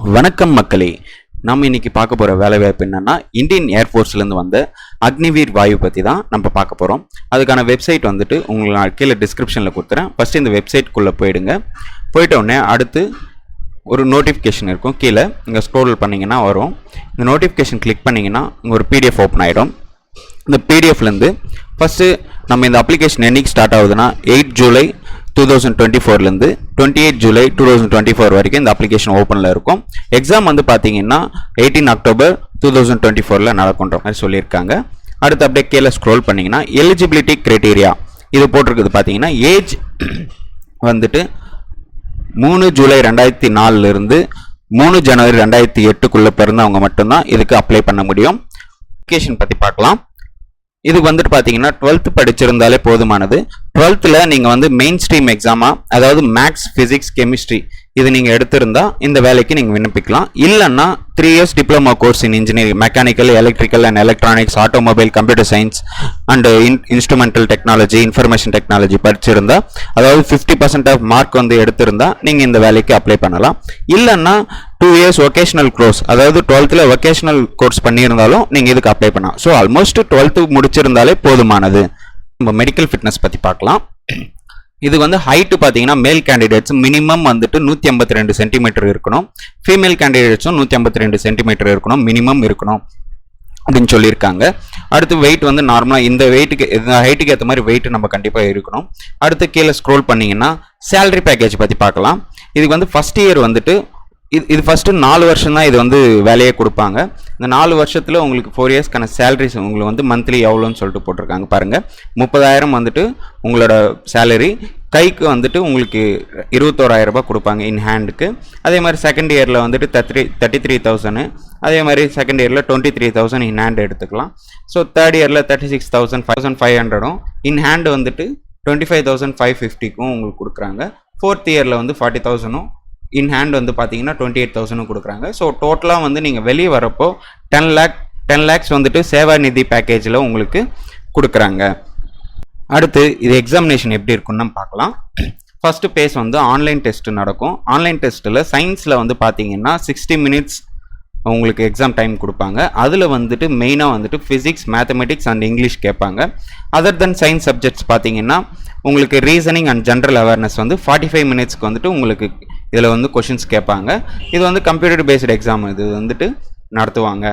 வணக்கம் மக்களே. நம்ம இன்னைக்கு பார்க்க போகிற வேலைவாய்ப்பு என்னன்னா, இந்தியன் ஏர்ஃபோர்ஸ்லேருந்து வந்த அக்னிவீர் வாயு பற்றி தான் நம்ம பார்க்க போகிறோம். அதுக்கான வெப்சைட் வந்துட்டு உங்களுக்கு நான் கீழே டிஸ்கிரிப்ஷனில் கொடுத்துறேன். ஃபஸ்ட்டு இந்த வெப்சைட்குள்ளே போயிடுங்க. போயிட்ட உடனே அடுத்து ஒரு நோட்டிஃபிகேஷன் இருக்கும். கீழே இங்கே ஸ்க்ரோல் பண்ணிங்கன்னா வரும். இந்த நோட்டிஃபிகேஷன் கிளிக் பண்ணிங்கன்னா இங்கே ஒரு பிடிஎஃப் ஓப்பன் ஆகிடும். இந்த பிடிஎஃப்லேருந்து ஃபஸ்ட்டு நம்ம இந்த அப்ளிகேஷன் என்னைக்கு ஸ்டார்ட் ஆகுதுன்னா 8 ஜூலை 2024லேருந்து 28 ஜூலை 2024 வரைக்கும் இந்த அப்ளிகேஷன் ஓப்பனில் இருக்கும். எக்ஸாம் வந்து பார்த்தீங்கன்னா 18 அக்டோபர் 2024 நடக்குன்ற மாதிரி சொல்லியிருக்காங்க. அடுத்து அப்படியே கீழே ஸ்க்ரோல் பண்ணிங்கன்னா எலிஜிபிலிட்டி க்ரைட்டீரியா இது போட்டிருக்குது. பார்த்தீங்கன்னா ஏஜ் வந்துட்டு 3 ஜூலை 2004லேருந்து 3 ஜனவரி 2008க்குள்ளே பிறந்தவங்க மட்டும்தான் இதுக்கு அப்ளை பண்ண முடியும். அப்ளிகேஷன் பற்றி பார்க்கலாம். இது வந்துட்டு பார்த்தீங்கன்னா 12th படிச்சிருந்தாலே போதுமானது. 12th நீங்கள் வந்து மெயின் ஸ்ட்ரீம் எக்ஸாமாக, அதாவது மேக்ஸ், ஃபிசிக்ஸ், கெமிஸ்ட்ரி இது நீங்கள் எடுத்திருந்தா இந்த வேலைக்கு நீங்கள் விண்ணப்பிக்கலாம். இல்லைன்னா 3 years diploma course in engineering, mechanical, electrical and electronics, automobile, computer science and instrumental technology, information technology படிச்சிருந்தா, அதாவது 50% ஆஃப் மார்க் வந்து எடுத்திருந்தா நீங்கள் இந்த வேலைக்கு அப்ளை பண்ணலாம். இல்லைன்னா 2 years ஒகேஷனல் கோர்ஸ், அதாவது 12th ஒகேஷனல் கோர்ஸ் பண்ணியிருந்தாலும் நீங்கள் இதுக்கு அப்ளை பண்ணலாம். ஸோ ஆல்மோஸ்ட் 12th முடிச்சிருந்தாலே போதுமானது. நம்ம மெடிக்கல் ஃபிட்னஸ் பற்றி பார்க்கலாம். இது வந்து ஹைட்டு பார்த்தீங்கன்னா மேல் கேண்டிடேட்ஸ் மினிமம் வந்துட்டு 152 சென்டிமீட்டர் இருக்கணும். ஃபீமேல் கேண்டிடேட்ஸும் 152 சென்டிமீட்டர் இருக்கணும், மினிமம் இருக்கணும் அப்படின்னு சொல்லியிருக்காங்க. அடுத்து வெயிட் வந்து நார்மலாக இந்த வெயிட்டுக்கு, இந்த ஹைட்டுக்கு ஏற்ற மாதிரி வெயிட் நம்ம கண்டிப்பாக இருக்கணும். அடுத்து கீழே ஸ்க்ரோல் பண்ணிங்கன்னா சேலரி பேக்கேஜ் பற்றி பார்க்கலாம். இதுக்கு வந்து ஃபஸ்ட் இயர் வந்துட்டு இது ஃபஸ்ட்டு 4 வருஷம் தான் இது வந்து வேலையே கொடுப்பாங்க. இந்த 4 வருஷத்தில் உங்களுக்கு 4 இயர்ஸ்க்கான சேலரிஸ் உங்களுக்கு வந்து மந்த்லி எவ்வளோன்னு சொல்லிட்டு போட்டிருக்காங்க பாருங்கள். 30,000 வந்துட்டு உங்களோட சேலரி, கைக்கு வந்துட்டு உங்களுக்கு 21,000 ரூபாய் கொடுப்பாங்க இன் ஹேண்டுக்கு. அதே மாதிரி செகண்ட் இயரில் வந்துட்டு 33,000, அதே மாதிரி செகண்ட் இயரில் 23,000 இன் ஹேண்ட் எடுத்துக்கலாம். ஸோ தேர்ட் இயரில் 36,500 இன் ஹேண்டு வந்துட்டு 25,550க்கும் உங்களுக்கு கொடுக்குறாங்க. ஃபோர்த் இயரில் வந்து 40,000 இன் ஹேண்ட் வந்து பார்த்தீங்கன்னா 28,000 கொடுக்குறாங்க. ஸோ டோட்டலாக வந்து நீங்கள் வெளியே வரப்போ 10 lakhs வந்துட்டு சேவா நிதி பேக்கேஜில் உங்களுக்கு கொடுக்குறாங்க. அடுத்து இது எக்ஸாமினேஷன் எப்படி இருக்குன்னு பார்க்கலாம். ஃபஸ்ட்டு பேஸ் வந்து ஆன்லைன் டெஸ்ட் நடக்கும். ஆன்லைன் டெஸ்ட்டில் சயின்ஸில் வந்து பார்த்தீங்கன்னா 60 minutes உங்களுக்கு எக்ஸாம் டைம் கொடுப்பாங்க. அதில் வந்துட்டு மெயினாக வந்துட்டு ஃபிசிக்ஸ், மேத்தமெட்டிக்ஸ் அண்ட் இங்கிலீஷ் கேட்பாங்க. அதர் தென் சயின்ஸ் சப்ஜெக்ட்ஸ் பார்த்தீங்கன்னா உங்களுக்கு ரீசனிங் அண்ட் ஜென்ரல் அவேர்னஸ் வந்து 45 minutesக்கு வந்துட்டு உங்களுக்கு இதில் வந்து கொஷின்ஸ் கேட்பாங்க. இது வந்து கம்ப்யூட்டர் பேஸ்டு எக்ஸாம் இது வந்துட்டு நடத்துவாங்க.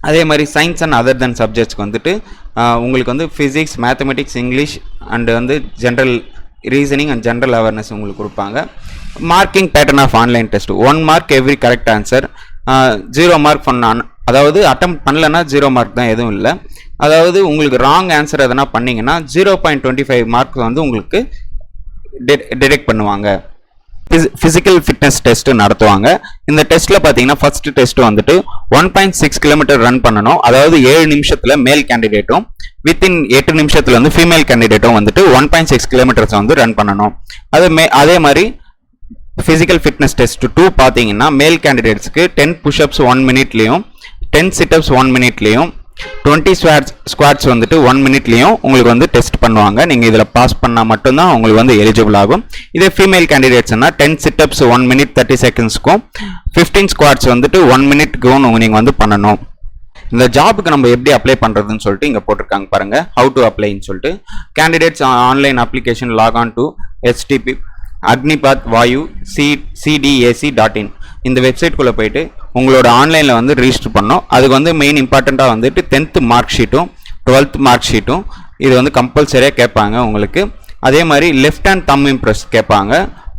அதே மாதிரி சயின்ஸ் அண்ட் அதர் தென் சப்ஜெக்ட்ஸ்க்கு வந்துட்டு உங்களுக்கு வந்து ஃபிசிக்ஸ், மேத்தமெட்டிக்ஸ், இங்கிலீஷ் அண்டு வந்து general reasoning and general awareness உங்களுக்கு கொடுப்பாங்க. Marking pattern of online test 1 mark every correct answer, 0 mark அதாவது அட்டம் பண்ணலன்னா 0 mark தான், எதுவும் இல்லை. அதாவது உங்களுக்கு ராங் ஆன்சர் எதனா பண்ணிங்கன்னா 0.25 marks வந்து உங்களுக்கு டிடெக்ட் பண்ணுவாங்க. ஃபிசிக்கல் ஃபிட்னஸ் டெஸ்ட் நடத்துவாங்க. இந்த டெஸ்ட்டில் பார்த்தீங்கன்னா ஃபர்ஸ்ட் டெஸ்ட் வந்துட்டு 1.6 kilometer ரன் பண்ணணும். அதாவது 7 நிமிஷத்தில் மேல் கேண்டிடேட்டும் வித்தின் 8 நிமிஷத்தில் வந்து ஃபீமேல் கேண்டிடேட்டும் வந்துட்டு 1.6 kilometers வந்து ரன் பண்ணணும். அதே மாதிரி ஃபிசிக்கல் ஃபிட்னஸ் டெஸ்ட் 2 பார்த்தீங்கன்னா மேல் கேண்டிடேட்ஸ்க்கு 10 push-ups 1 minute-லையும் 10 sit-ups 1 minute-லையும் 20 squats வந்துட்டு 1 minute-லையும் உங்களுக்கு வந்து டெஸ்ட் பண்ணுவாங்க. நீங்கள் இதில் பாஸ் பண்ணால் மட்டும்தான் உங்களுக்கு வந்து எலிஜிபிள் ஆகும். இதே ஃபீமேல் கேண்டிடேட்ஸ்னா 10 sit-ups 1 minute 30 seconds-க்கும் 15 squats வந்துட்டு 1 minute-க்கும் நீங்கள் வந்து பண்ணணும். இந்த ஜாபுக்கு நம்ம எப்படி அப்ளை பண்ணுறதுன்னு சொல்லிட்டு இங்கே போட்டிருக்காங்க பாருங்கள், ஹவு டு அப்ளைன்னு சொல்லிட்டு. Candidates online application lock on to HTTP Agnipath Vayu CDAC.in இந்த வெப்சைட்குள்ளே போயிட்டு உங்களோட ஆன்லைனில் வந்து ரிஜிஸ்டர் பண்ணோம். அதுக்கு வந்து மெயின் இம்பார்ட்டண்ட்டாக வந்துட்டு 10th மார்க் ஷீட்டும் 12th மார்க் ஷீட்டும் இது வந்து கம்பல்சரியாக கேட்பாங்க உங்களுக்கு. அதே மாதிரி லெஃப்ட் ஹேண்ட் தம் இம்ப்ரெஸ் கேட்பாங்க,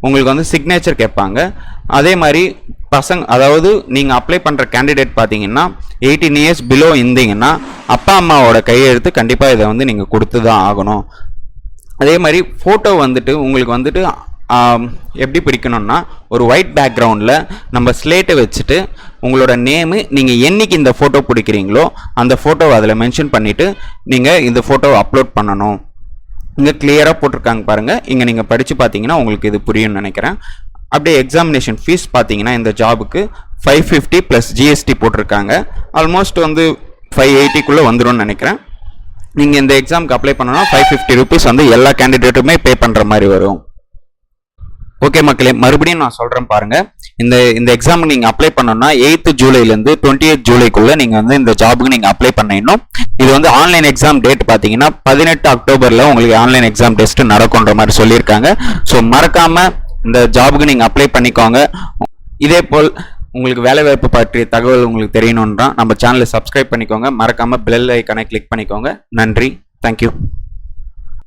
உங்களுக்கு வந்து சிக்னேச்சர் கேட்பாங்க. அதே மாதிரி அதாவது நீங்கள் அப்ளை பண்ணுற கேண்டிடேட் பார்த்தீங்கன்னா 18 years பிலோ இருந்தீங்கன்னா அப்பா அம்மாவோட கையெழுத்து கண்டிப்பாக இதை வந்து நீங்கள் கொடுத்து தான் ஆகணும். அதே மாதிரி ஃபோட்டோ வந்துட்டு உங்களுக்கு வந்துட்டு எப்படி பிடிக்கணும்னா ஒரு ஒயிட் பேக்ரவுண்டில் நம்ம ஸ்லேட்டை வச்சுட்டு உங்களோட நேமு, நீங்கள் என்னைக்கு இந்த ஃபோட்டோ பிடிக்கிறீங்களோ அந்த ஃபோட்டோவை அதில் மென்ஷன் பண்ணிவிட்டு நீங்கள் இந்த ஃபோட்டோவை அப்லோட் பண்ணணும். இங்கே கிளியராக போட்டிருக்காங்க பாருங்கள். இங்கே நீங்கள் படித்து பார்த்தீங்கன்னா உங்களுக்கு இது புரியும்னு நினைக்கிறேன். அப்படியே எக்ஸாமினேஷன் ஃபீஸ் பார்த்தீங்கன்னா இந்த ஜாபுக்கு 550 + GST போட்டிருக்காங்க. ஆல்மோஸ்ட் வந்து 580க்குள்ளே வந்துடும்னு நினைக்கிறேன். நீங்கள் இந்த எக்ஸாமுக்கு அப்ளை பண்ணணும்னா 550 rupees வந்து எல்லா கேண்டிடேட்டுமே பே பண்ணுற மாதிரி வரும். ஓகே மக்களே, மறுபடியும் நான் சொல்றேன் பாருங்க. இந்த எக்ஸாமுக்கு நீங்க அப்ளை பண்ணணும்னா 8th ஜூலைலேருந்து 28th ஜூலைக்குள்ள நீங்க வந்து இந்த ஜாபுக்கு நீங்க அப்ளை பண்ணணும். இது வந்து ஆன்லைன் எக்ஸாம் டேட் பாத்தீங்கன்னா 18 அக்டோபர்ல உங்களுக்கு ஆன்லைன் எக்ஸாம் டெஸ்ட் நடக்கும்ன்ற மாதிரி சொல்லியிருக்காங்க. ஸோ மறக்காம இந்த ஜாபுக்கு நீங்க அப்ளை பண்ணிக்கோங்க. இதே போல் உங்களுக்கு வேலைவாய்ப்பு பற்றிய தகவல் உங்களுக்கு தெரியணும்னா நம்ம சேனலை சப்ஸ்கிரைப் பண்ணிக்கோங்க. மறக்காம பெல் ஐக்கானை கிளிக் பண்ணிக்கோங்க. நன்றி, தேங்க்யூ.